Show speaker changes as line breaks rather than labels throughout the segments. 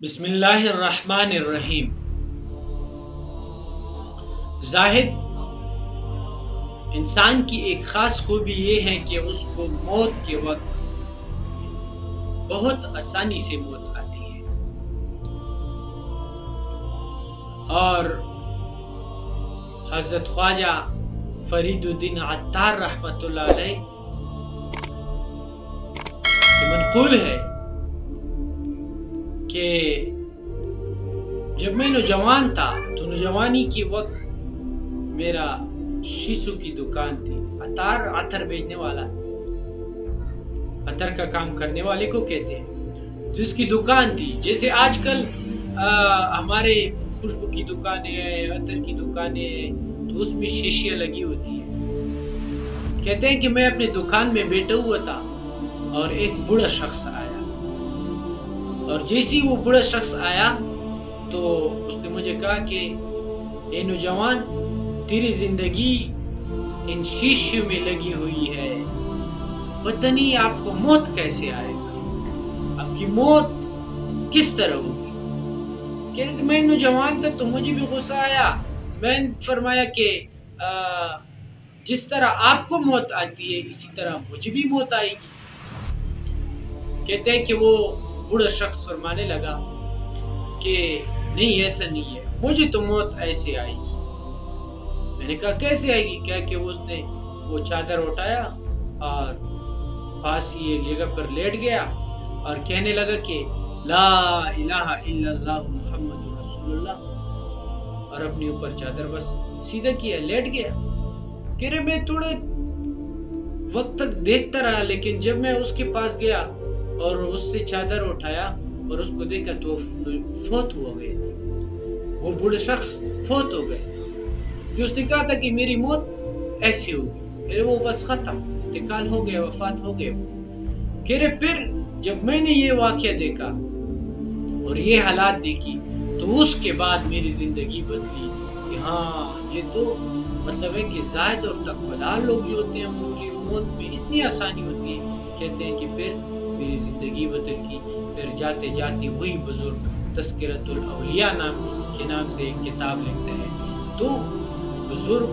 بسم اللہ الرحمن الرحیم۔ زاہد انسان کی ایک خاص خوبی یہ ہے کہ اس کو موت کے وقت بہت آسانی سے موت آتی ہے، اور حضرت خواجہ فرید الدین عطار رحمۃ اللہ علیہ سے منقول ہے کہ جب میں نوجوان تھا تو نوجوانی کے وقت میرا شیشو کی دکان تھی۔ عطر بیچنے والا، عطر کا کام کرنے والے کو کہتے ہیں، تو اس کی دکان تھی۔ جیسے آج کل ہمارے خوشبو کی دکانیں ہیں، عطر کی دکانیں ہیں، تو اس میں شیشیاں لگی ہوتی ہیں۔ کہتے ہیں کہ میں اپنے دکان میں بیٹھا ہوا تھا اور ایک بوڑھا شخص آیا، اور جیسے وہ بوڑھا شخص آیا تو اس نے مجھے کہا کہ اے نوجوان، تیری زندگی ان شیشوں میں لگی ہوئی ہے، پتہ نہیں آپ کو موت کیسے آئے گا، آپ کی موت کس طرح ہوگی۔ کہ میں نوجوان تھا تو مجھے بھی غصہ آیا۔ میں نے فرمایا کہ جس طرح آپ کو موت آتی ہے اسی طرح مجھے بھی موت آئے گی۔ کہتے ہیں کہ وہ بوڑھا شخص فرمانے لگا کہ نہیں، ایسا نہیں ہے، مجھے تو موت ایسے آئے گی۔ میں نے کہا کیسے آئے گی؟ کیا کہ اس نے وہ چادر اٹھایا اور پاس ہی ایک جگہ پر لیٹ گیا اور کہنے لگا کہ لا الہ الا اللہ محمد رسول اللہ، اور اپنے اوپر چادر بس سیدھا کیا، لیٹ گیا۔ کہہ رہے میں تھوڑے وقت تک دیکھتا رہا، لیکن جب میں اس کے پاس گیا اور اس سے چادر اٹھایا اور اس کو دیکھا تو فوت ہو گئے، وہ بوڑھے شخص فوت ہو گئے۔ جو اس نے کہا تھا کہ میری موت ایسی ہوگی، کہ وہ بس ختم، انتقال ہو گیا، وفات ہو گئے۔ کہ پھر جب میں نے یہ واقعہ دیکھا اور یہ حالات دیکھی تو اس کے بعد میری زندگی بدلی کہ ہاں یہ تو مطلب ہے کہ زاہد اور تقویدار لوگ جو ہوتے ہیں ان کی موت میں اتنی آسانی ہوتی ہے۔ کہتے ہیں کہ پھر میری زندگی بدل گئی۔ پھر جاتے جاتے وہی بزرگ تذکرۃ الاولیاء کے نام سے ایک کتاب لکھتے ہیں۔ تو بزرگ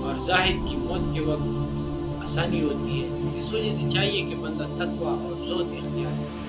اور زاہد کی موت کے وقت آسانی ہوتی ہے، اس وجہ سے چاہیے کہ بندہ تقویٰ اور زہد اختیار کرے۔